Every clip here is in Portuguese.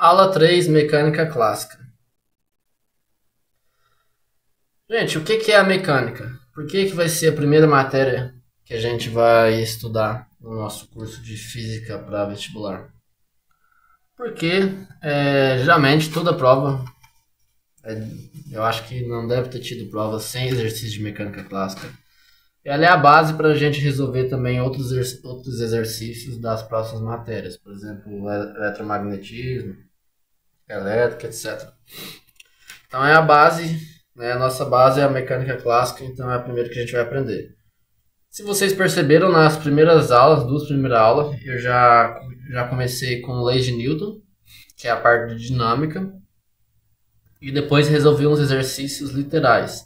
Aula 3, Mecânica Clássica. Gente, o que é a mecânica? Por que vai ser a primeira matéria que a gente vai estudar no nosso curso de Física para vestibular? Porque geralmente toda prova, eu acho que não deve ter tido prova sem exercício de mecânica clássica. Ela é a base para a gente resolver também outros exercícios das próximas matérias, por exemplo, eletromagnetismo, elétrica, etc. Então é a base, né? A nossa base é a mecânica clássica, então é a primeira que a gente vai aprender. Se vocês perceberam nas primeiras aulas, duas primeiras aulas, eu já comecei com leis de Newton, que é a parte de dinâmica, e depois resolvi uns exercícios literais,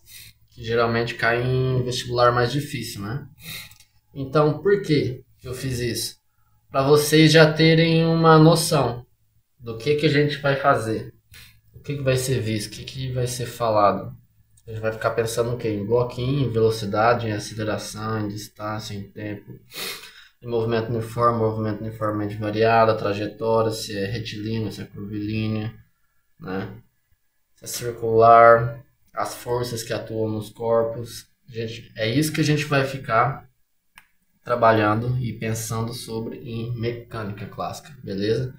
que geralmente caem em vestibular mais difícil, né? Então, por que eu fiz isso? Para vocês já terem uma noção do que a gente vai fazer, o que vai ser visto, o que vai ser falado. A gente vai ficar pensando o quê? Em bloquinho, em velocidade, em aceleração, em distância, em tempo, em movimento uniformemente variado, a trajetória, se é retilínea, se é curvilínea, né? Se é circular, as forças que atuam nos corpos. Gente, é isso que a gente vai ficar trabalhando e pensando sobre em mecânica clássica, beleza?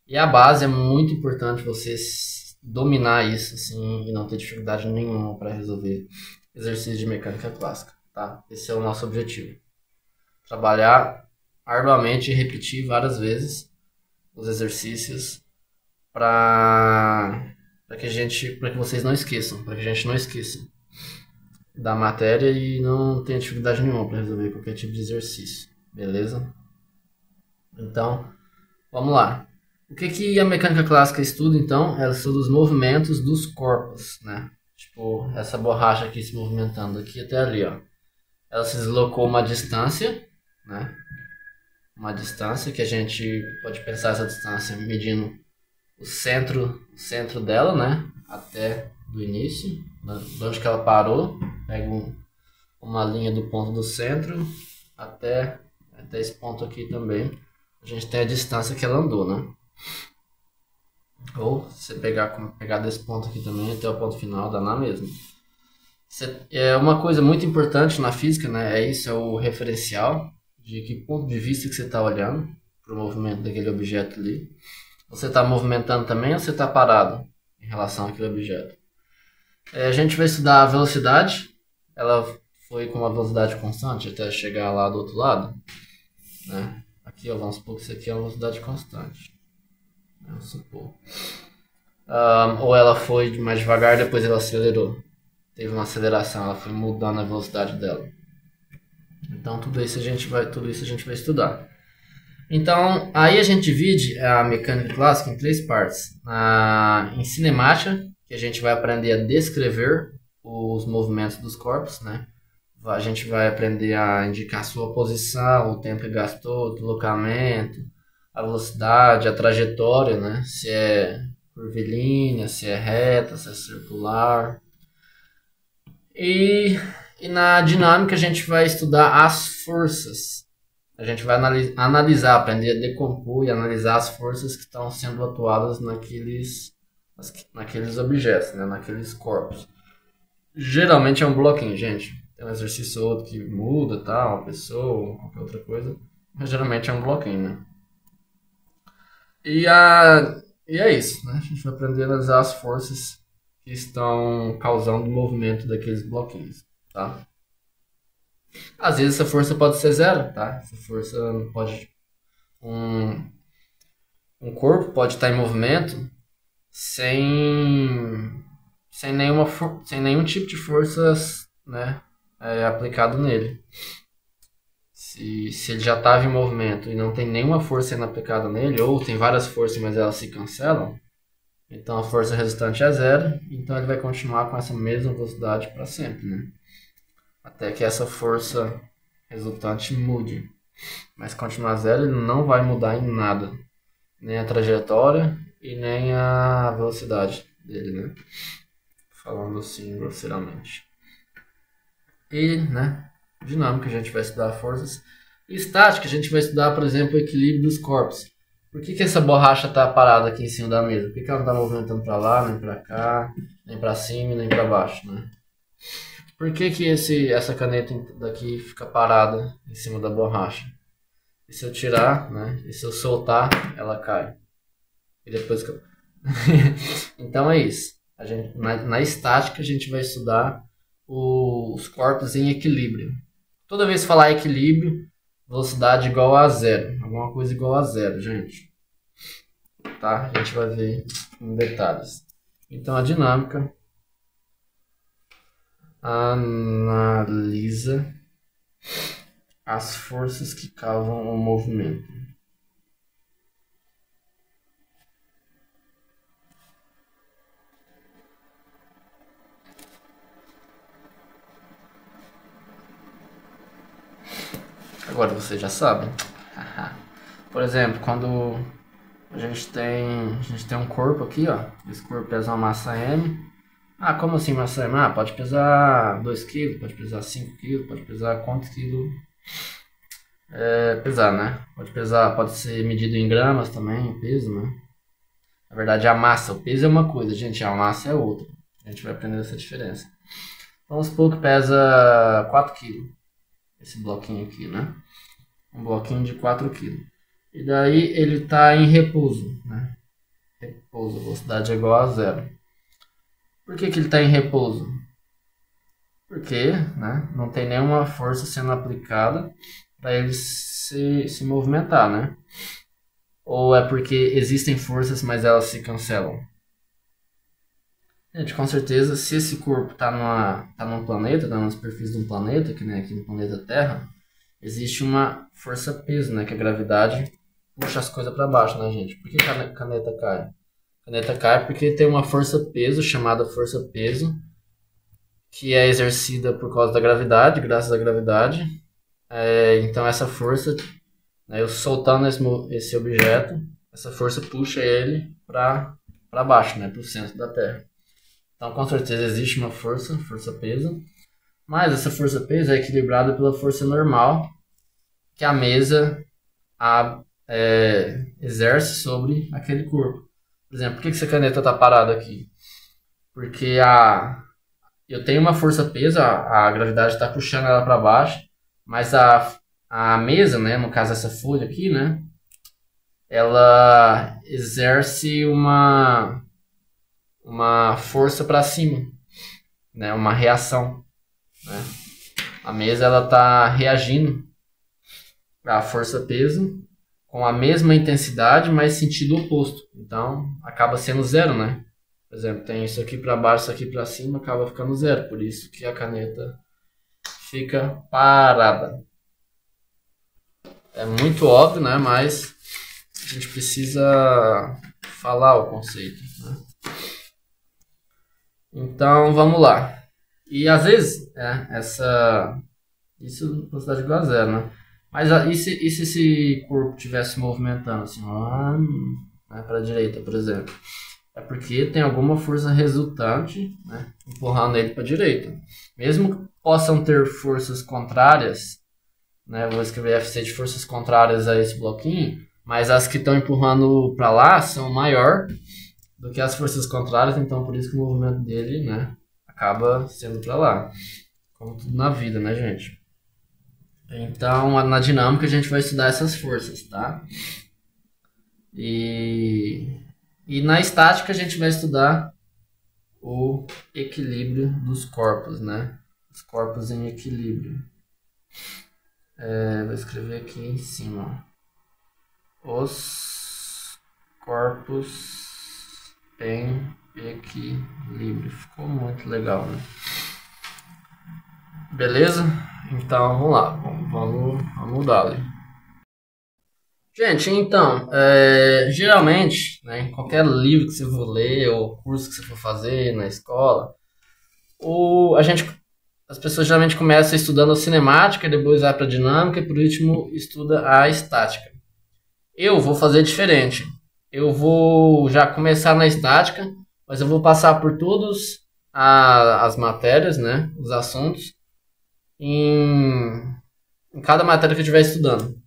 E a base é muito importante vocês dominar isso assim e não ter dificuldade nenhuma para resolver exercícios de mecânica clássica, tá? Esse é o nosso objetivo. Trabalhar arduamente e repetir várias vezes os exercícios para que vocês não esqueçam, para que a gente não esqueça da matéria e não tenha dificuldade nenhuma para resolver qualquer tipo de exercício, beleza? Então, vamos lá. O que a mecânica clássica estuda, então? Ela estuda os movimentos dos corpos, né? Tipo, essa borracha aqui se movimentando aqui até ali, ó. Ela se deslocou uma distância, né? Uma distância que a gente pode pensar essa distância medindo o centro dela, né? Até do início, de onde que ela parou. Pega uma linha do ponto do centro até esse ponto aqui também. A gente tem a distância que ela andou, né? Ou se você pegar desse ponto aqui também até o ponto final, dá na mesma. É uma coisa muito importante na física, né? É o referencial de que ponto de vista que você está olhando para o movimento daquele objeto ali. Você está movimentando também ou você está parado em relação àquele objeto? A gente vai estudar a velocidade. Ela foi com uma velocidade constante até chegar lá do outro lado, né? Aqui, ó, vamos supor que isso aqui é uma velocidade constante. Vamos supor. Ou ela foi mais devagar, depois ela acelerou. Teve uma aceleração, ela foi mudando a velocidade dela. Então tudo isso a gente vai estudar. Então aí a gente divide a mecânica clássica em três partes. Em cinemática, que a gente vai aprender a descrever os movimentos dos corpos, né? A gente vai aprender a indicar sua posição, o tempo que gastou, o deslocamento, a velocidade, a trajetória, né? Se é curvilínea, se é reta, se é circular. E na dinâmica a gente vai estudar as forças. A gente vai analisar, aprender a decompor e analisar as forças que estão sendo atuadas naqueles objetos, né? Naqueles corpos. Geralmente é um bloquinho, gente. Tem um exercício ou outro que muda, tal, uma pessoa, qualquer outra coisa. Mas geralmente é um bloquinho, né? E é isso, né? A gente vai aprender a analisar as forças que estão causando o movimento daqueles bloquinhos, tá? Às vezes essa força pode ser zero, tá? Essa força pode... Um corpo pode estar em movimento sem nenhum tipo de forças, né, aplicado nele. Se ele já estava em movimento e não tem nenhuma força sendo aplicada nele, ou tem várias forças, mas elas se cancelam, então a força resultante é zero, então ele vai continuar com essa mesma velocidade para sempre, né? Até que essa força resultante mude. Mas continuar zero, ele não vai mudar em nada, nem a trajetória e nem a velocidade dele, né? Falando assim grosseiramente. E, né, dinâmica a gente vai estudar forças. E estática a gente vai estudar, por exemplo, o equilíbrio dos corpos. Por que essa borracha está parada aqui em cima da mesa? Por que ela não está movimentando para lá, nem para cá, nem para cima, nem para baixo, né? Por que essa caneta daqui fica parada em cima da borracha? E se eu tirar, né? E se eu soltar, ela cai. E depois que eu... Então é isso. Na estática a gente vai estudar os corpos em equilíbrio. Toda vez que falar equilíbrio, velocidade igual a zero. Alguma coisa igual a zero, gente. Tá? A gente vai ver em detalhes. Então a dinâmica analisa as forças que causam o movimento. Agora vocês já sabem. Por exemplo, quando a gente tem um corpo aqui, ó. Esse corpo pesa uma massa M. Ah, como assim massa M? Ah, pode pesar 2 kg, pode pesar 5 kg, pode pesar quantos quilos pesar, né? Pode ser medido em gramas também, o peso, né? Na verdade, a massa, o peso é uma coisa, gente, a massa é outra. A gente vai aprender essa diferença. Vamos supor que pesa 4 kg. Esse bloquinho aqui, né? Um bloquinho de 4 kg. E daí ele está em repouso, né? Repouso, a velocidade é igual a zero. Por que ele está em repouso? Porque, né, não tem nenhuma força sendo aplicada para ele se movimentar, né? Ou é porque existem forças, mas elas se cancelam? Gente, com certeza, se esse corpo tá num planeta, tá na superfície de um planeta, que nem aqui no planeta Terra, existe uma força-peso, né? Que a gravidade puxa as coisas para baixo, né, gente? Por que a caneta cai? A caneta cai porque tem uma força-peso, chamada força-peso, que é exercida por causa da gravidade, graças à gravidade. Então essa força, né, eu soltando esse objeto, essa força puxa ele para baixo, né, para o centro da Terra. Então com certeza existe uma força-peso, mas essa força-peso é equilibrada pela força normal que a mesa exerce sobre aquele corpo. Por exemplo, por que essa caneta está parada aqui? Porque eu tenho uma força-peso, a gravidade está puxando ela para baixo, mas a mesa, né, no caso essa folha aqui, né, ela exerce uma força para cima, né, uma reação, né? A mesa ela está reagindo à força-peso com a mesma intensidade, mas sentido oposto. Então acaba sendo zero, né? Por exemplo, tem isso aqui para baixo, isso aqui para cima, acaba ficando zero. Por isso que a caneta fica parada. É muito óbvio, né? Mas a gente precisa falar o conceito, né? Então, vamos lá. E às vezes, isso velocidade igual a zero, né? Mas e se esse corpo estivesse se movimentando assim, lá, né, para a direita, por exemplo? É porque tem alguma força resultante, né, empurrando ele para a direita. Mesmo que possam ter forças contrárias, né, vou escrever FC de forças contrárias a esse bloquinho, mas as que estão empurrando para lá são maior do que as forças contrárias, então por isso que o movimento dele, né, acaba sendo para lá. Como tudo na vida, né, gente? Então, na dinâmica a gente vai estudar essas forças, tá? E na estática a gente vai estudar o equilíbrio dos corpos, né? Os corpos em equilíbrio. Vou escrever aqui em cima. Os corpos em equilíbrio. Ficou muito legal, né? Beleza? Então vamos lá. Vamos dar. Gente, então, geralmente, né, em qualquer livro que você for ler ou curso que você for fazer na escola, as pessoas geralmente começam estudando a cinemática, depois vai para a dinâmica e por último estuda a estática. Eu vou fazer diferente. Eu vou já começar na estática, mas eu vou passar por todas as matérias, né, os assuntos, em cada matéria que eu estiver estudando.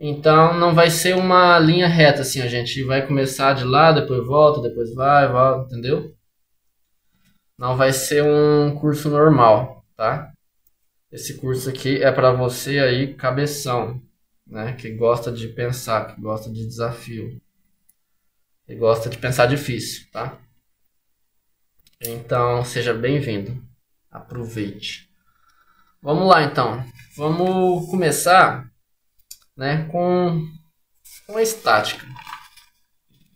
Então não vai ser uma linha reta assim, a gente vai começar de lá, depois volta, depois vai, volta, entendeu? Não vai ser um curso normal, tá? Esse curso aqui é para você aí, cabeção, né? Que gosta de pensar, que gosta de desafio, que gosta de pensar difícil, tá? Então seja bem-vindo, aproveite. Vamos lá então, vamos começar, né, com a estática.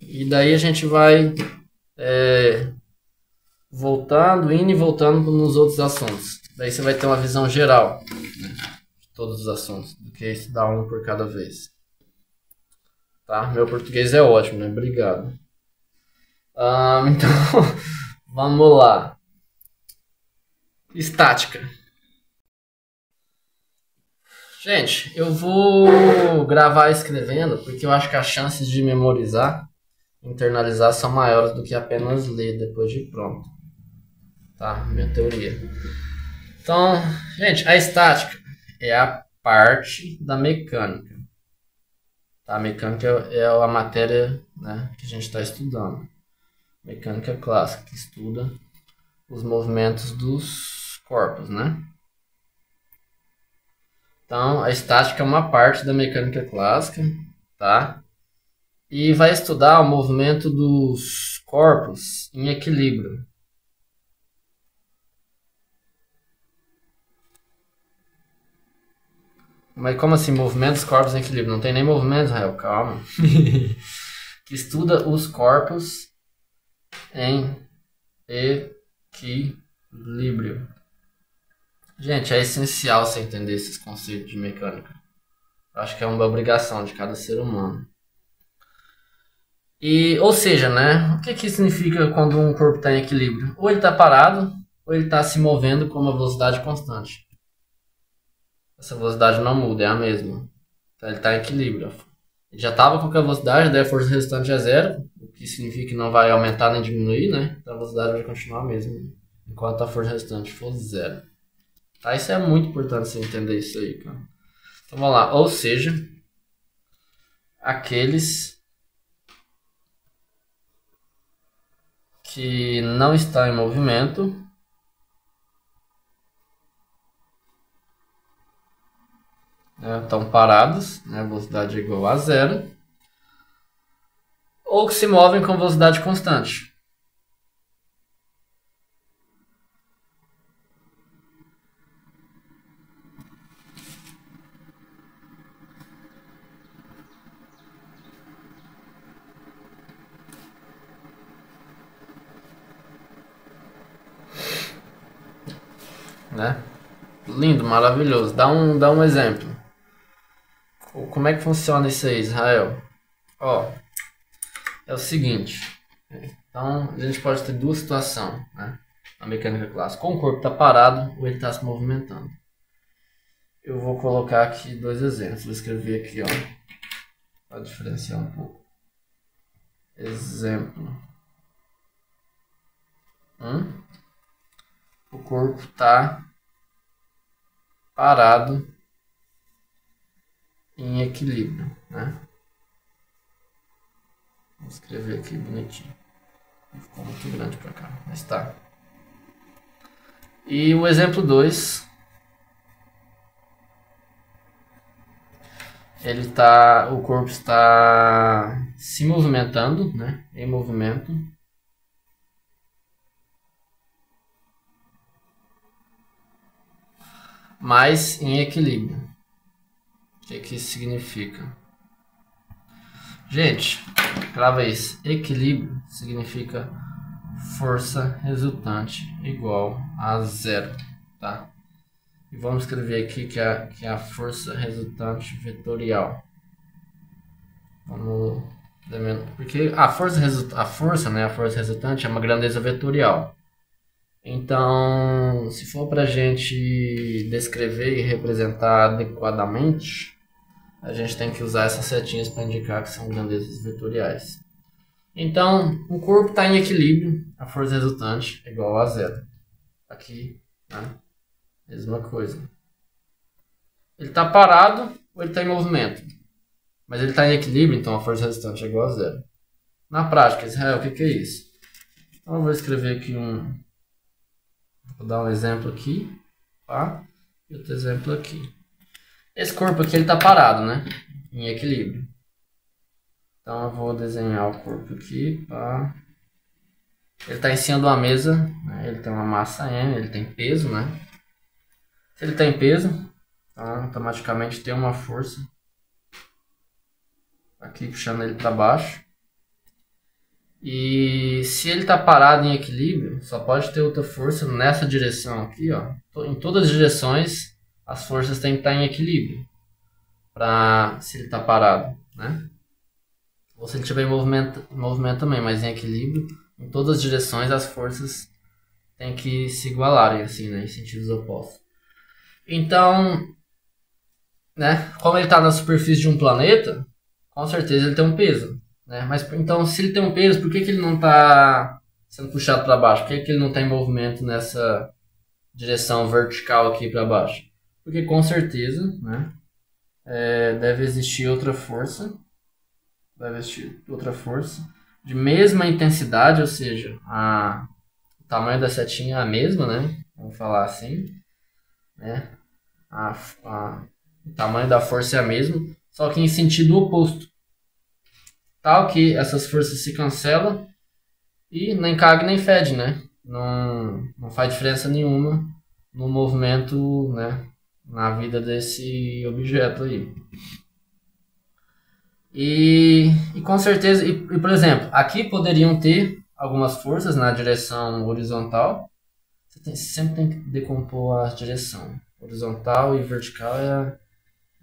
E daí a gente vai voltando, indo e voltando nos outros assuntos. Daí você vai ter uma visão geral, né, de todos os assuntos, do que estudar um por cada vez. Tá? Meu português é ótimo, né? Obrigado. Então, vamos lá. Estática. Gente, eu vou gravar escrevendo porque eu acho que as chances de memorizar, internalizar são maiores do que apenas ler depois de pronto. Tá? Minha teoria. Então, gente, a estática é a parte da mecânica. Tá? A mecânica é a matéria, né, que a gente está estudando. Mecânica clássica, que estuda os movimentos dos corpos, né? Então, a estática é uma parte da mecânica clássica, tá? E vai estudar o movimento dos corpos em equilíbrio. Mas como assim, movimento dos corpos em equilíbrio? Não tem nem movimento, Rael, calma. Que estuda os corpos em equilíbrio. Gente, é essencial você entender esses conceitos de mecânica. Eu acho que é uma obrigação de cada ser humano. E, ou seja, né? O que significa quando um corpo está em equilíbrio? Ou ele está parado, ou ele está se movendo com uma velocidade constante. Essa velocidade não muda, é a mesma. Então ele está em equilíbrio. Ele já estava com aquela velocidade, daí a força restante é zero, o que significa que não vai aumentar nem diminuir, né? Então a velocidade vai continuar a mesma, enquanto a força restante for zero. Tá? Isso é muito importante você entender isso aí, cara. Então vamos lá. Ou seja, aqueles que não estão em movimento estão parados, né, a velocidade é igual a zero, ou que se movem com velocidade constante. Né? Lindo, maravilhoso. Dá um exemplo. Como é que funciona isso aí, Israel? Ó, é o seguinte. Então, a gente pode ter duas situações, né? Na mecânica clássica. Ou o corpo está parado ou ele está se movimentando. Eu vou colocar aqui dois exemplos. Vou escrever aqui, ó, para diferenciar um pouco. Exemplo. O corpo está parado em equilíbrio, né? Vou escrever aqui bonitinho. Ficou muito grande para cá, mas tá. E o exemplo 2, o corpo está se movimentando, né? Em movimento. Mas em equilíbrio. O que isso significa? Gente, grava isso. Equilíbrio significa força resultante igual a zero, tá? E vamos escrever aqui que é a força resultante vetorial. Vamos, porque a força resultante é uma grandeza vetorial. Então, se for para a gente descrever e representar adequadamente, a gente tem que usar essas setinhas para indicar que são grandezas vetoriais. Então, o corpo está em equilíbrio, a força resultante é igual a zero. Aqui, né? Mesma coisa. Ele está parado ou ele está em movimento? Mas ele está em equilíbrio, então a força resultante é igual a zero. Na prática, Israel, o que é isso? Então eu vou escrever aqui vou dar um exemplo aqui, tá? E outro exemplo aqui. Esse corpo aqui ele está parado, né? Em equilíbrio. Então eu vou desenhar o corpo aqui, pá. Ele está em cima de uma mesa, né? Ele tem uma massa M, ele tem peso, né? Se ele tem peso, então automaticamente tem uma força aqui puxando ele para baixo. E se ele está parado em equilíbrio, só pode ter outra força nessa direção aqui, ó. Em todas as direções, as forças têm que estar em equilíbrio. Se ele está parado, né? Ou se ele estiver em movimento também, mas em equilíbrio, em todas as direções as forças têm que se igualarem, assim, né? Em sentidos opostos. Então, né? Como ele está na superfície de um planeta, com certeza ele tem um peso. Né? Mas então, se ele tem um peso, por que ele não está sendo puxado para baixo? Por que ele não está em movimento nessa direção vertical aqui para baixo? Porque com certeza, né, deve existir outra força. Deve existir outra força de mesma intensidade, ou seja, o tamanho da setinha é a mesma, né? Vamos falar assim, né? O tamanho da força é a mesma, só que em sentido oposto. Tal que essas forças se cancelam e nem caga nem fede, né? Não faz diferença nenhuma no movimento, né? Na vida desse objeto aí. E com certeza, por exemplo, aqui poderiam ter algumas forças na direção horizontal. Você sempre tem que decompor a direção. Horizontal e vertical é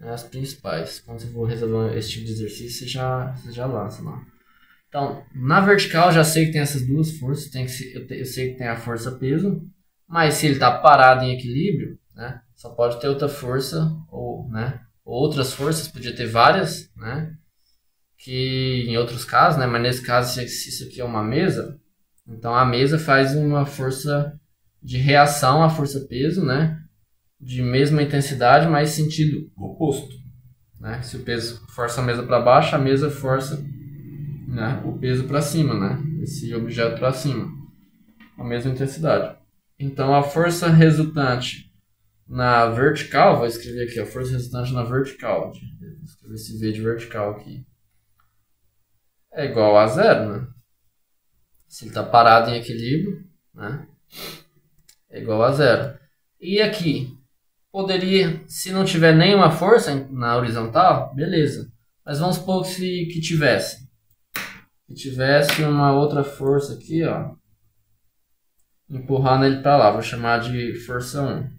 as principais. Quando você for resolver esse tipo de exercício, você já lança lá. Então, na vertical eu já sei que tem essas duas forças. Eu sei que tem a força peso. Mas se ele está parado em equilíbrio, né, só pode ter outra força, ou outras forças, podia ter várias, né, que em outros casos, né, mas nesse caso, se isso aqui é uma mesa, então a mesa faz uma força de reação à força peso, né, de mesma intensidade, mas sentido oposto. Né? Se o peso força a mesa para baixo, a mesa força, né, o peso para cima, né? Esse objeto para cima, com a mesma intensidade. Então a força resultante na vertical, vou escrever aqui, a força resultante na vertical, vou escrever esse V de vertical aqui, é igual a zero, né? Se ele está parado em equilíbrio, né, é igual a zero. E aqui, poderia, se não tiver nenhuma força na horizontal, beleza. Mas vamos supor que tivesse. Que tivesse uma outra força aqui, ó, empurrando ele para lá. Vou chamar de força 1.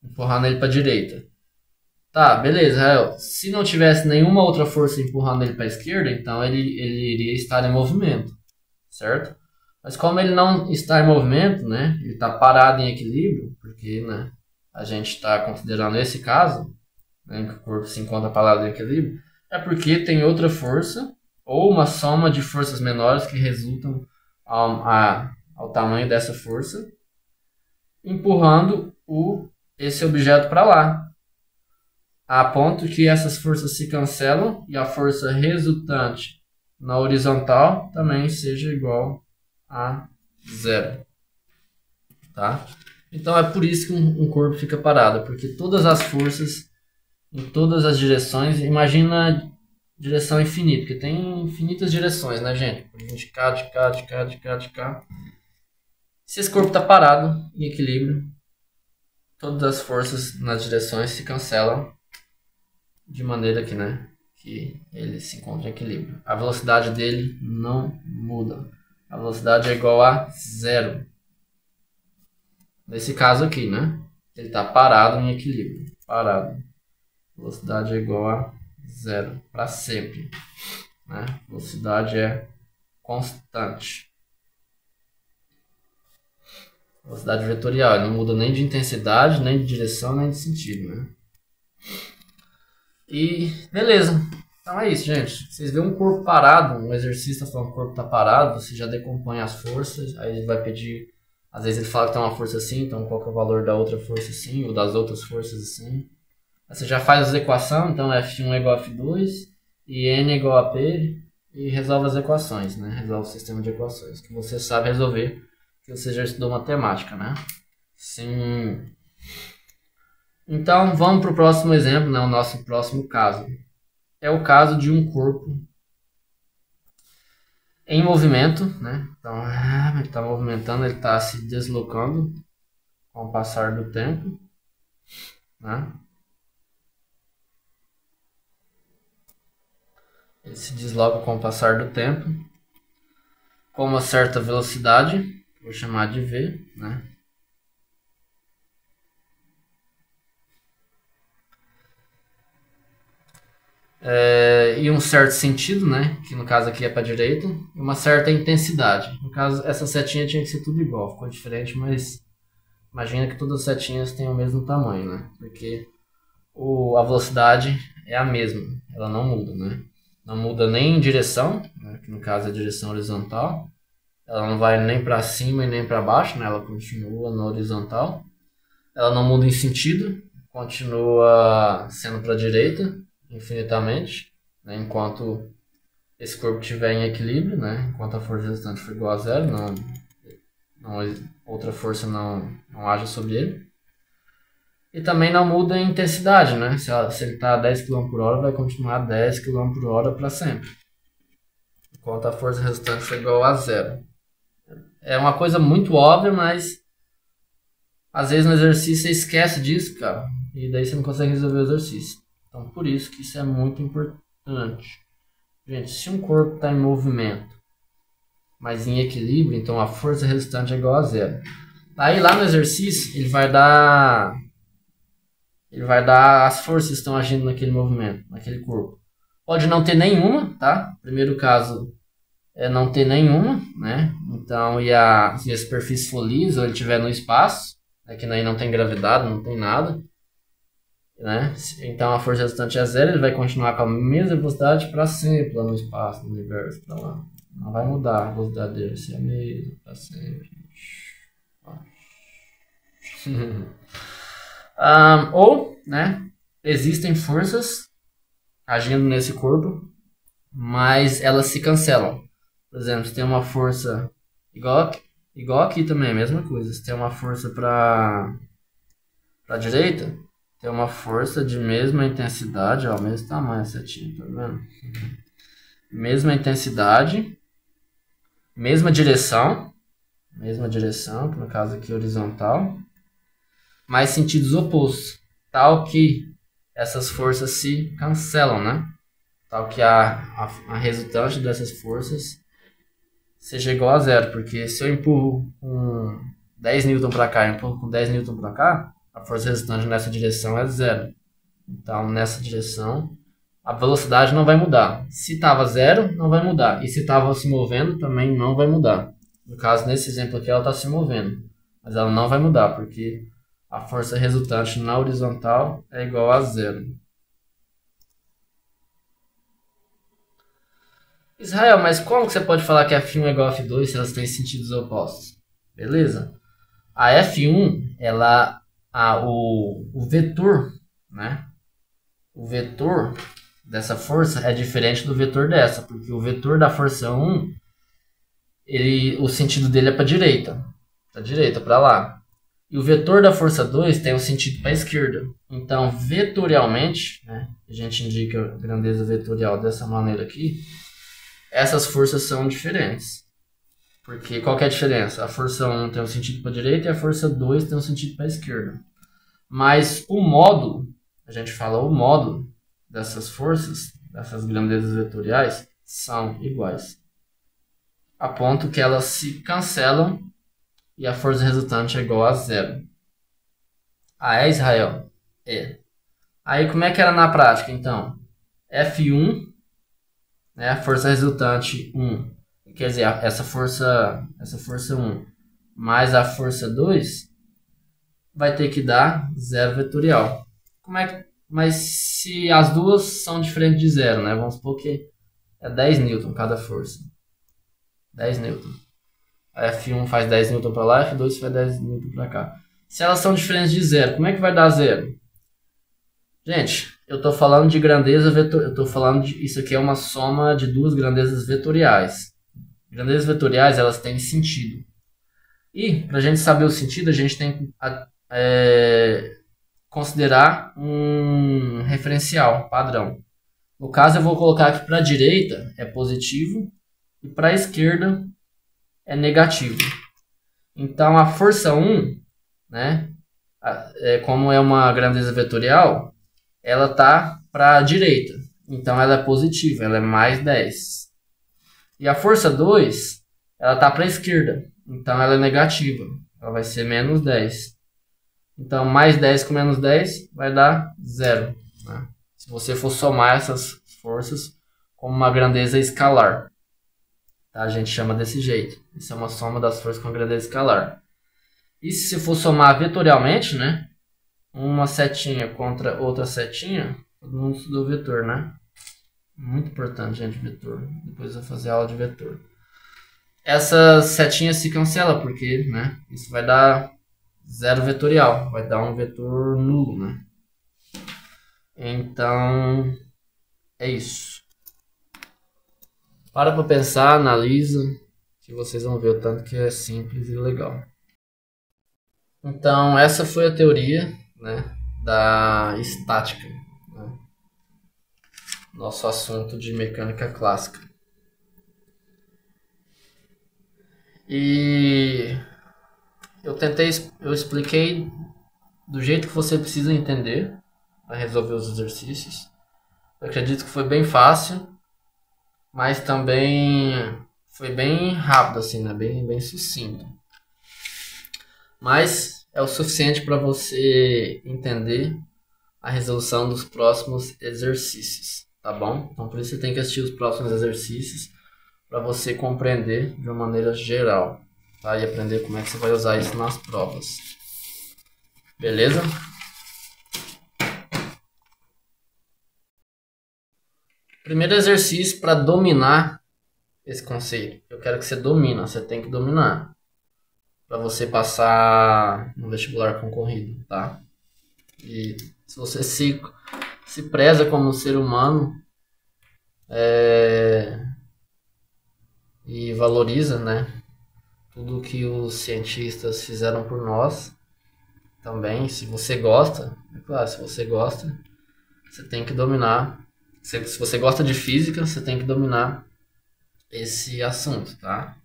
Empurrando ele para a direita. Tá, beleza, Rael. Se não tivesse nenhuma outra força empurrando ele para a esquerda, então ele iria estar em movimento. Certo? Mas como ele não está em movimento, né? Ele está parado em equilíbrio, porque, né, a gente está considerando esse caso, né, em que o corpo se encontra parado em equilíbrio, é porque tem outra força, ou uma soma de forças menores que resultam ao tamanho dessa força, empurrando esse objeto para lá, a ponto que essas forças se cancelam e a força resultante na horizontal também seja igual a zero. Tá? Então é por isso que um corpo fica parado, porque todas as forças em todas as direções, imagina direção infinita, porque tem infinitas direções, né, gente? De cá, de cá, de cá, de cá, de cá. Se esse corpo está parado em equilíbrio, todas as forças nas direções se cancelam de maneira que, né, que ele se encontra em equilíbrio. A velocidade dele não muda. A velocidade é igual a zero. Nesse caso aqui, né? Ele está parado em equilíbrio. Parado. Velocidade é igual a zero. Para sempre. Né? Velocidade é constante. Velocidade vetorial. Ele não muda nem de intensidade, nem de direção, nem de sentido. Né? E beleza. Então é isso, gente. Vocês veem um corpo parado, um exercício falando que o corpo está parado, você já decompõe as forças, aí ele vai pedir, às vezes ele fala que tem uma força assim, então qual que é o valor da outra força assim, ou das outras forças assim. Aí você já faz as equações, então F1 é igual a F2, e N é igual a P e resolve as equações, né? Resolve o sistema de equações, que você sabe resolver, que você já estudou matemática, né? Sim. Então, vamos para o próximo exemplo, né? O nosso próximo caso. É o caso de um corpo em movimento, né? Então, ele está movimentando, ele está se deslocando com o passar do tempo, né? Ele se desloca com o passar do tempo com uma certa velocidade, vou chamar de V, né? E um certo sentido, né? Que no caso aqui é para a direita, e uma certa intensidade. No caso, essa setinha tinha que ser tudo igual, ficou diferente, mas imagina que todas as setinhas têm o mesmo tamanho, né? Porque a velocidade é a mesma, ela não muda, né? Não muda nem em direção, né? Que no caso é a direção horizontal. Ela não vai nem para cima e nem para baixo, né? Ela continua no horizontal. Ela não muda em sentido, continua sendo para a direita infinitamente, né? Enquanto esse corpo estiver em equilíbrio, né? Enquanto a força resultante for igual a zero, outra força não age sobre ele. E também não muda em intensidade, né? Se ele está a 10 km por hora, vai continuar a 10 km por hora para sempre. Enquanto a força resultante for igual a zero. É uma coisa muito óbvia, mas às vezes no exercício você esquece disso, cara. E daí você não consegue resolver o exercício. Então por isso que isso é muito importante. Gente, se um corpo está em movimento, mas em equilíbrio, então a força resultante é igual a zero. Aí lá no exercício ele vai dar as forças que estão agindo naquele movimento, naquele corpo. Pode não ter nenhuma, tá? Primeiro caso é não ter nenhuma, né? Então, se a superfície for lisa ou ele estiver no espaço, né? Que aí não tem gravidade, não tem nada, né? Então a força resultante é zero, ele vai continuar com a mesma velocidade para sempre lá no espaço, no universo, para lá. Não vai mudar a velocidade dele, se é a mesma para sempre. Ou, né? Existem forças agindo nesse corpo, mas elas se cancelam. Por exemplo, se tem uma força igual aqui também, a mesma coisa. Se tem uma força para a direita, tem uma força de mesma intensidade, ó, mesmo tamanho, setinha, tá vendo? Mesma intensidade, mesma direção, que no caso aqui é horizontal, mas sentidos opostos, tal que essas forças se cancelam, né? Tal que a resultante dessas forças seja igual a zero, porque se eu empurro com 10 N para cá e empurro com 10 N para cá, a força resultante nessa direção é zero. Então, nessa direção, a velocidade não vai mudar. Se estava zero, não vai mudar. E se estava se movendo, também não vai mudar. No caso, nesse exemplo aqui, ela está se movendo. Mas ela não vai mudar, porque a força resultante na horizontal é igual a zero. Israel, mas como que você pode falar que F1 é igual a F2 se elas têm sentidos opostos? Beleza? A F1, o vetor, né? O vetor dessa força é diferente do vetor dessa, porque o vetor da força 1, o sentido dele é para a direita, para lá. E o vetor da força 2 tem o sentido para a esquerda. Então, vetorialmente, né, a gente indica a grandeza vetorial dessa maneira aqui, essas forças são diferentes. Porque qual que é a diferença? A força 1 tem um sentido para a direita e a força 2 tem um sentido para a esquerda. Mas o módulo, a gente fala o módulo dessas forças, dessas grandezas vetoriais, são iguais. A ponto que elas se cancelam e a força resultante é igual a zero. É Israel? É. Aí como é que era na prática então? F1, né, a força resultante 1, quer dizer, essa força 1 mais a força 2 vai ter que dar zero vetorial. Mas se as duas são diferentes de zero, né? Vamos supor que é 10 N cada força. 10 N. A F1 faz 10 N para lá, a F2 faz 10 N para cá. Se elas são diferentes de zero, como é que vai dar zero? Gente, eu estou falando de grandeza vetorial. Eu estou falando de isso aqui é uma soma de duas grandezas vetoriais. Grandezas vetoriais, elas têm sentido. E para a gente saber o sentido, a gente tem que considerar um referencial padrão. No caso, eu vou colocar aqui para a direita é positivo e para a esquerda é negativo. Então a força 1, né, como é uma grandeza vetorial, ela está para a direita. Então ela é positiva, ela é mais 10. E a força 2, ela está para a esquerda. Então ela é negativa, ela vai ser menos 10. Então mais 10 com menos 10 vai dar 0. Né? Se você for somar essas forças como uma grandeza escalar. Tá? A gente chama desse jeito. Isso é uma soma das forças com a grandeza escalar. E se for somar vetorialmente, né? Uma setinha contra outra setinha, todo mundo estudou vetor, né? Muito importante, gente, vetor. Depois eu vou fazer aula de vetor. Essas setinhas se cancelam, porque, né? Isso vai dar zero vetorial. Vai dar um vetor nulo, né? Então, é isso. Para pensar, analisa, que vocês vão ver o tanto que é simples e legal. Então, essa foi a teoria, né, da estática, né? Nosso assunto de mecânica clássica. E eu expliquei do jeito que você precisa entender para resolver os exercícios. Eu acredito que foi bem fácil, mas também foi bem rápido, assim, né? Bem sucinto. Mas é o suficiente para você entender a resolução dos próximos exercícios, tá bom? Então por isso você tem que assistir os próximos exercícios para você compreender de uma maneira geral, tá? E aprender como é que você vai usar isso nas provas. Beleza? Primeiro exercício para dominar esse conceito. Eu quero que você domine, você tem que dominar para você passar no vestibular concorrido, tá? E se você se preza como ser humano e valoriza, né, tudo que os cientistas fizeram por nós, também, se você gosta, é claro, se você gosta, você tem que dominar. Se você gosta de física, você tem que dominar esse assunto, tá?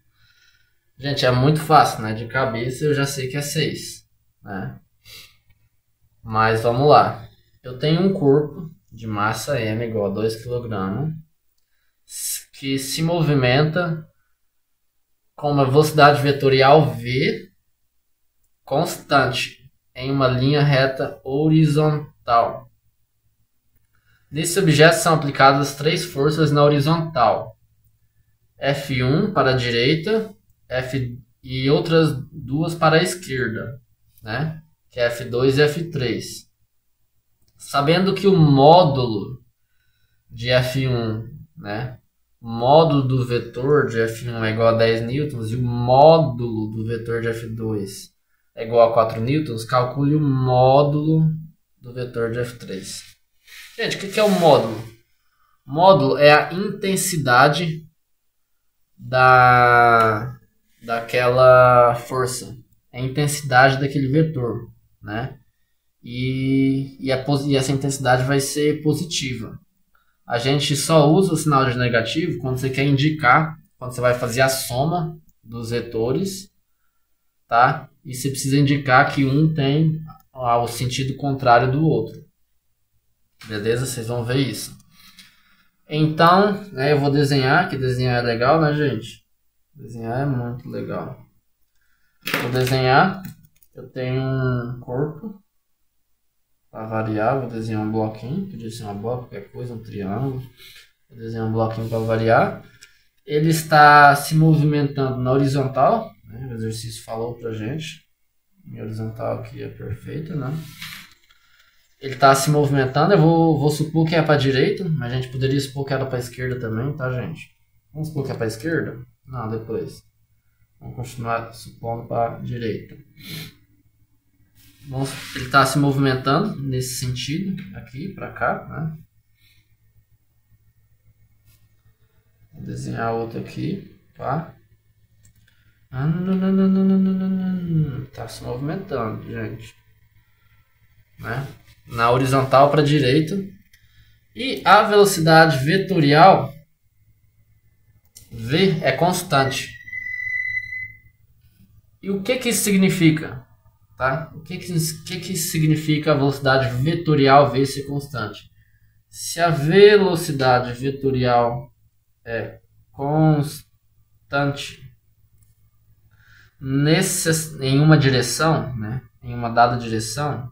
Gente, é muito fácil, né? De cabeça eu já sei que é 6, né? Mas vamos lá. Eu tenho um corpo de massa m igual a 2 kg que se movimenta com uma velocidade vetorial v constante em uma linha reta horizontal. Nesse objeto são aplicadas 3 forças na horizontal. F1 para a direita, e outras 2 para a esquerda, né? Que é F2 e F3. Sabendo que o módulo de F1, né? O módulo do vetor de F1 é igual a 10 newtons e o módulo do vetor de F2 é igual a 4 newtons, calcule o módulo do vetor de F3. Gente, o que é o módulo? Módulo é a intensidade daquela força, é a intensidade daquele vetor, né? E essa intensidade vai ser positiva. A gente só usa o sinal de negativo quando você quer indicar, quando você vai fazer a soma dos vetores, tá? E você precisa indicar que um tem o sentido contrário do outro. Beleza? Vocês vão ver isso. Então, né, eu vou desenhar, que desenhar é legal, né, gente? Desenhar é muito legal. Vou desenhar. Eu tenho um corpo. Para variar, vou desenhar um bloquinho. Podia ser uma bola, qualquer coisa, um triângulo. Vou desenhar um bloquinho para variar. Ele está se movimentando na horizontal, né? O exercício falou pra gente. Minha horizontal aqui é perfeita, né? Ele está se movimentando. Eu vou supor que é para a direita, mas a gente poderia supor que era para a esquerda também, tá, gente? Vamos supor que é para a esquerda? Não, depois. Vamos continuar supondo para a direita. Ele está se movimentando nesse sentido, aqui para cá, né? Vou desenhar outro aqui, tá? Tá se movimentando, gente, né? Na horizontal para a direita. E a velocidade vetorial v é constante. E o que isso significa? Tá? O que isso significa a velocidade vetorial v ser constante? Se a velocidade vetorial é constante em uma direção, né? Em uma dada direção,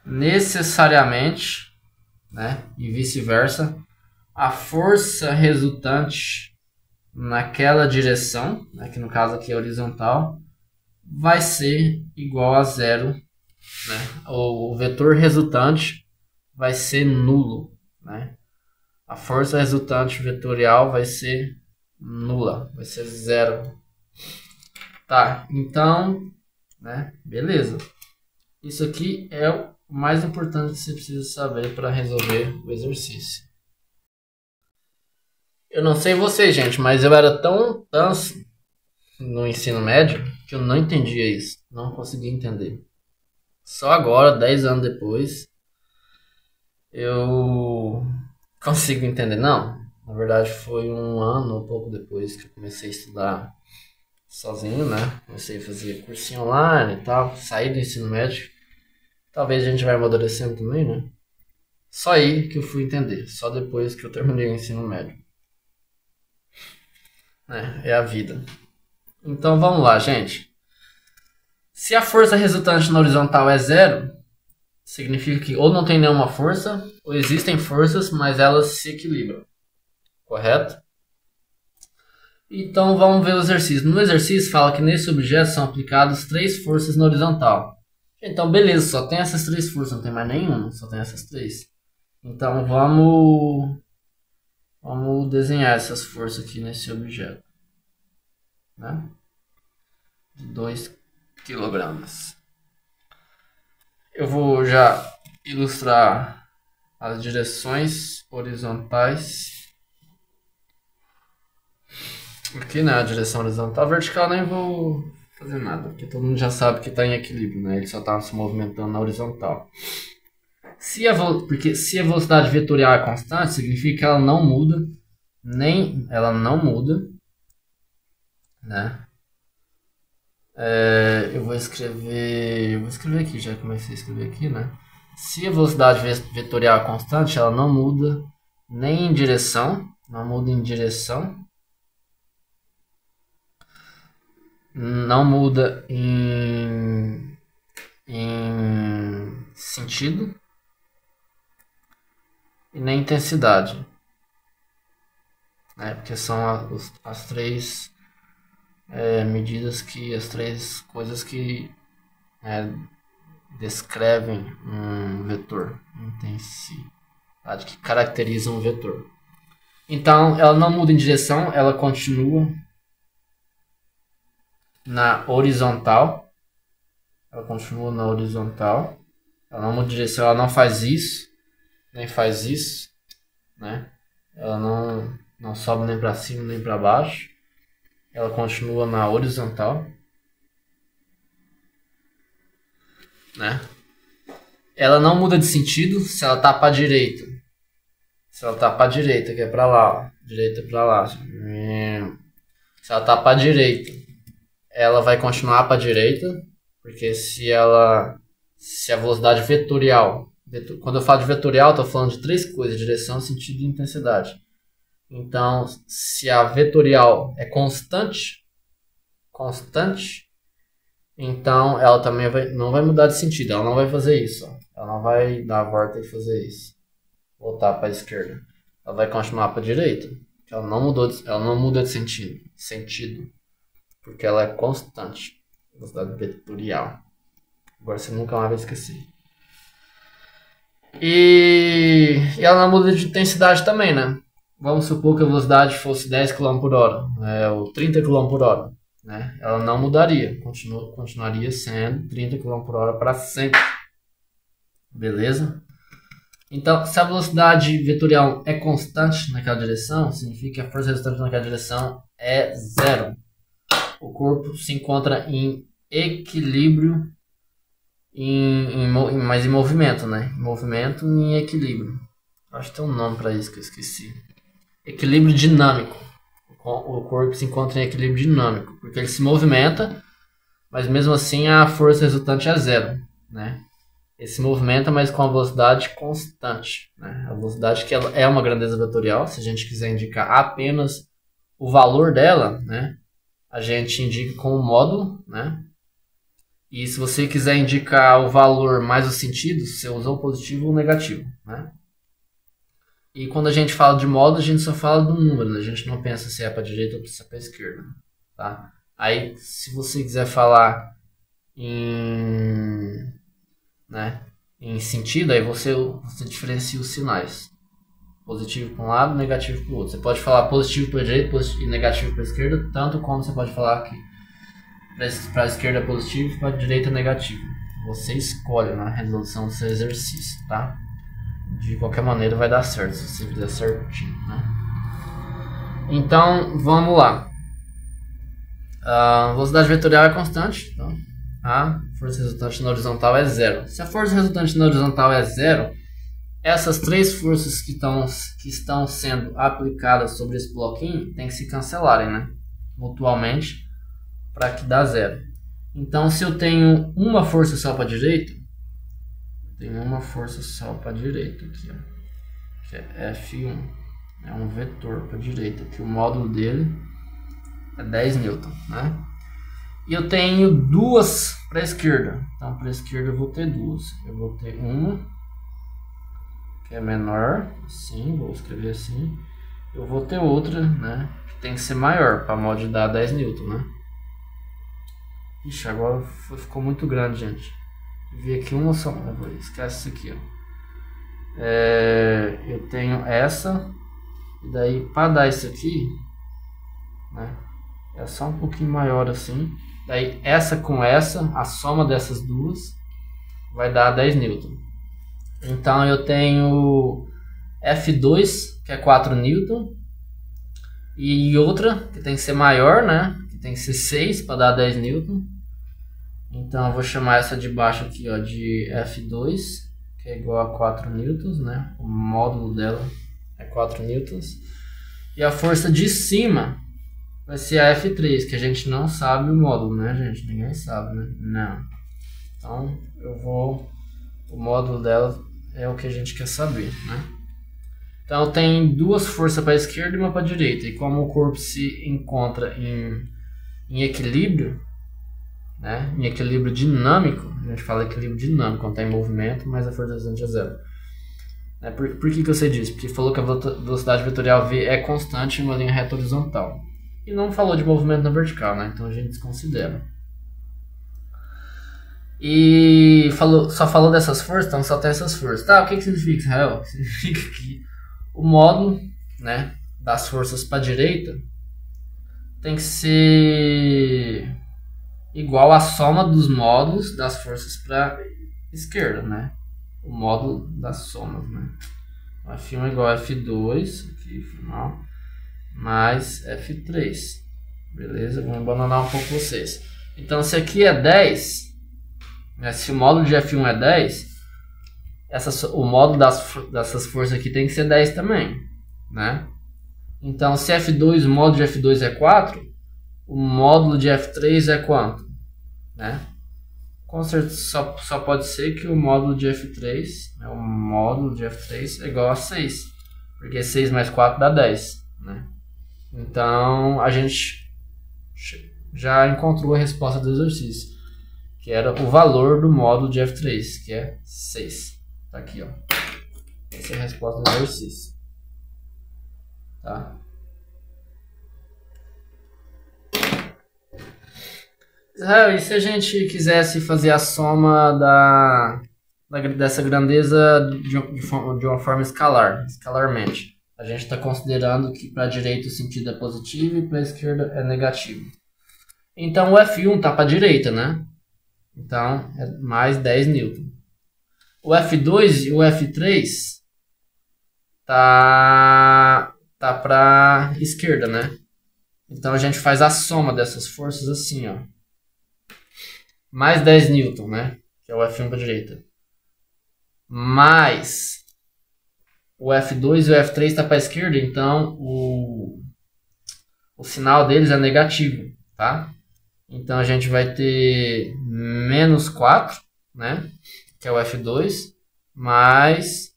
necessariamente, né? E vice-versa, a força resultante naquela direção, né, que no caso aqui é horizontal, vai ser igual a zero, né? O vetor resultante vai ser nulo, né? A força resultante vetorial vai ser nula, vai ser zero. Tá, então, né? Beleza. Isso aqui é o mais importante que você precisa saber para resolver o exercício. Eu não sei você, gente, mas eu era tão tanso no ensino médio que eu não entendia isso. Não conseguia entender. Só agora, 10 anos depois, eu consigo entender. Não, na verdade foi um ano ou pouco depois que eu comecei a estudar sozinho, né? Comecei a fazer cursinho online e tal, saí do ensino médio. Talvez a gente vai amadurecendo também, né? Só aí que eu fui entender. Só depois que eu terminei o ensino médio. É a vida. Então vamos lá, gente. Se a força resultante na horizontal é zero, significa que ou não tem nenhuma força, ou existem forças, mas elas se equilibram. Correto? Então vamos ver o exercício. No exercício fala que nesse objeto são aplicadas 3 forças na horizontal. Então beleza, só tem essas 3 forças, não tem mais nenhuma, só tem essas 3. Então vamos desenhar essas forças aqui nesse objeto, né? De 2 kg. Eu vou já ilustrar as direções horizontais. Aqui na direção horizontal, vertical nem vou fazer nada, porque todo mundo já sabe que está em equilíbrio, né? Ele só está se movimentando na horizontal. Porque se a velocidade vetorial é constante, significa que ela não muda, né? Eu vou escrever aqui, já comecei a escrever aqui, né? Se a velocidade vetorial é constante, ela não muda nem em direção, não muda em direção, não muda em sentido e nem intensidade, né? Porque são as 3 medidas as 3 coisas que descrevem um vetor, intensidade, que caracterizam um vetor. Então, ela não muda em direção, ela continua na horizontal. Ela continua na horizontal. Ela não muda de direção, ela não faz isso, nem faz isso, né? Ela não sobe nem para cima nem para baixo. Ela continua na horizontal, né? Ela não muda de sentido se ela tá para direita. Se ela tá para direita, que é para lá, ó. Direita para lá. Se ela tá para direita, ela vai continuar para direita, porque se a velocidade vetorial, quando eu falo de vetorial, estou falando de 3 coisas: direção, sentido e intensidade. Então, se a vetorial é constante, então ela também não vai mudar de sentido, ela não vai fazer isso, ó. Ela não vai dar a volta e fazer isso, voltar para a esquerda. Ela vai continuar para a direita, ela não muda de sentido, porque ela é constante, velocidade vetorial. Agora você nunca mais vai esquecer. E ela não muda de intensidade também, né? Vamos supor que a velocidade fosse 10 km por hora, ou 30 km por hora. né? Ela não mudaria, continuaria sendo 30 km/h para sempre. Beleza? Então, se a velocidade vetorial é constante naquela direção, significa que a força resultante naquela direção é zero. O corpo se encontra em equilíbrio, mas em movimento, né? Em movimento e em equilíbrio. Acho que tem um nome para isso que eu esqueci. Equilíbrio dinâmico. O corpo se encontra em equilíbrio dinâmico, porque ele se movimenta, mas mesmo assim a força resultante é zero, né? Ele se movimenta, mas com a velocidade constante, né? A velocidade que ela é uma grandeza vetorial. Se a gente quiser indicar apenas o valor dela, né? A gente indica com o módulo, né? E se você quiser indicar o valor mais o sentido, você usa o positivo ou o negativo, né? E quando a gente fala de módulo, a gente só fala do número, né? A gente não pensa se é para a direita ou se é para a esquerda, tá? Aí, se você quiser falar em, né, em sentido, aí você diferencia os sinais. Positivo para um lado, negativo para o outro. Você pode falar positivo para a direita e negativo para a esquerda, tanto como você pode falar que para a esquerda é positivo e para a direita é negativo. Você escolhe na resolução do seu exercício, tá? De qualquer maneira vai dar certo, se você fizer certinho, né? Então, vamos lá. A velocidade vetorial é constante, então a força resultante na horizontal é zero. Se a força resultante na horizontal é zero, essas três forças que estão sendo aplicadas sobre esse bloquinho tem que se cancelarem, né? Mutuamente, para que dá zero. Então, se eu tenho uma força só para a direita, tenho uma força só para a direita aqui, ó, que é F1, é um vetor para a direita, que o módulo dele é 10 newton, né? E eu tenho duas para a esquerda. Então, para a esquerda eu vou ter duas. Eu vou ter uma que é menor, assim, vou escrever assim. Eu vou ter outra, né, que tem que ser maior, para modo de dar 10 newton, né? Ixi, agora ficou muito grande, gente. Vi aqui uma só, esquece isso aqui, ó. Eu tenho essa, e daí para dar isso aqui, né, é só um pouquinho maior assim. Daí essa com essa, a soma dessas duas vai dar 10 newton. Então eu tenho F2, que é 4 newton, e outra que tem que ser maior, né, que tem que ser 6 para dar 10 newton. Então eu vou chamar essa de baixo aqui, ó, de F2, que é igual a 4 newtons, né? O módulo dela é 4 newtons. E a força de cima vai ser a F3, que a gente não sabe o módulo, né, gente? Ninguém sabe, né? Não. Então o módulo dela é o que a gente quer saber, né? Então tem duas forças para a esquerda e uma para a direita. E como o corpo se encontra em equilíbrio, né, em equilíbrio dinâmico, a gente fala equilíbrio dinâmico quando está em movimento, mas a força resultante é zero. Por que eu sei disso? Porque falou que a velocidade vetorial V é constante em uma linha reta horizontal. E não falou de movimento na vertical, né? Então a gente desconsidera. E só falou dessas forças, então só tem essas forças. Tá, o que significa, Israel? Significa que o módulo, né, das forças para a direita tem que ser igual à soma dos módulos das forças para a esquerda, né? O módulo das somas, né? F1 é igual a F2, aqui final, mais F3. Beleza? Vou abandonar um pouco vocês. Então, se aqui é 10, né, se o módulo de F1 é 10, o módulo dessas forças aqui tem que ser 10 também, né? Então, se F2, o módulo de F2 é 4, o módulo de F3 é quanto? Né? Com certeza só pode ser que o módulo de F3, né, o módulo de F3 é igual a 6, porque 6 mais 4 dá 10, né? Então a gente já encontrou a resposta do exercício, que era o valor do módulo de F3, que é 6. Tá aqui, ó. Essa é a resposta do exercício. Tá? E se a gente quisesse fazer a soma dessa grandeza de uma forma escalarmente? A gente está considerando que para a direita o sentido é positivo e para a esquerda é negativo. Então o F1 está para a direita, né? Então é mais 10 newton. O F2 e o F3 tá para a esquerda, né? Então a gente faz a soma dessas forças assim, ó. Mais 10 newton, né? Que é o F1 para a direita. Mais o F2 e o F3 está para a esquerda, então o sinal deles é negativo, tá? Então a gente vai ter menos 4, né? Que é o F2, mais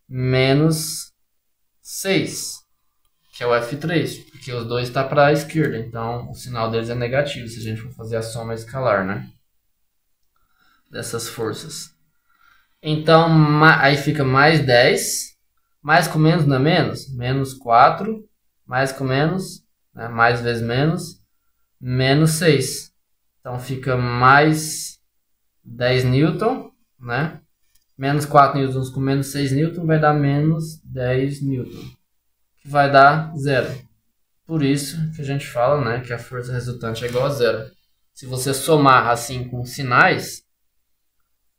menos 6, que é o F3, porque os dois estão para a esquerda, então o sinal deles é negativo se a gente for fazer a soma escalar, né? Dessas forças. Então aí fica mais 10, mais com menos não é menos? Menos 4, mais com menos, né? Mais vezes menos 6. Então fica mais 10 newton, né? Menos 4 newtons com menos 6 newton vai dar menos 10 newton, que vai dar zero. Por isso que a gente fala, né, que a força resultante é igual a zero. Se você somar assim com sinais,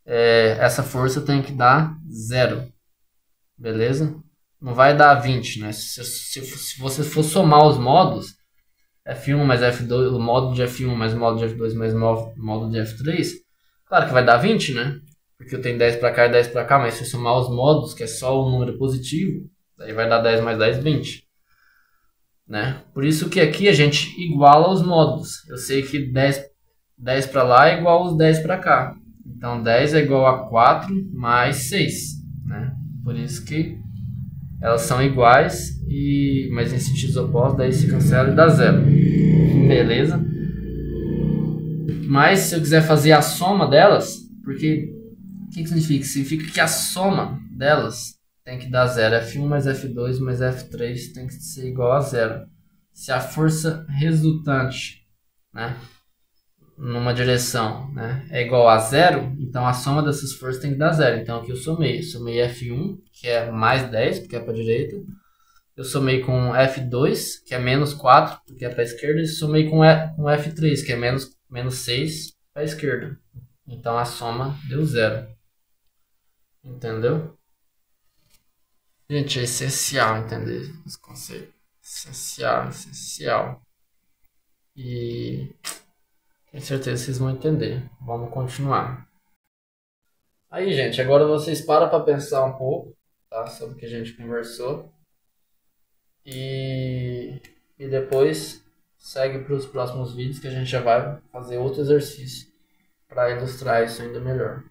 essa força tem que dar zero, beleza? Não vai dar 20, né? Se você for somar os módulos, F1 mais F2, o módulo de F1 mais o módulo de F2 mais o módulo de F3, claro que vai dar 20, né? Porque eu tenho 10 para cá e 10 para cá, mas se eu somar os módulos, que é só o número positivo, daí vai dar 10 mais 10, 20. Né? Por isso que aqui a gente iguala os módulos. Eu sei que 10 para lá é igual aos 10 para cá. Então 10 é igual a 4 mais 6. Né? Por isso que elas são iguais, mas em sentidos opostos, daí se cancela e dá zero. Beleza? Mas se eu quiser fazer a soma delas, porque o que significa? Significa que a soma delas tem que dar zero. F1 mais F2 mais F3 tem que ser igual a zero. Se a força resultante, né, numa direção, né, é igual a zero, então a soma dessas forças tem que dar zero. Então aqui eu somei F1, que é mais 10, porque é para a direita. Eu somei com F2, que é menos 4, porque é para a esquerda. E somei com F3, que é menos 6, para a esquerda. Então a soma deu zero. Entendeu? Gente, é essencial entender esse conceito. Essencial. E tenho certeza que vocês vão entender. Vamos continuar. Aí, gente, agora vocês param para pensar um pouco, tá, sobre o que a gente conversou. E depois segue para os próximos vídeos que a gente já vai fazer outro exercício para ilustrar isso ainda melhor.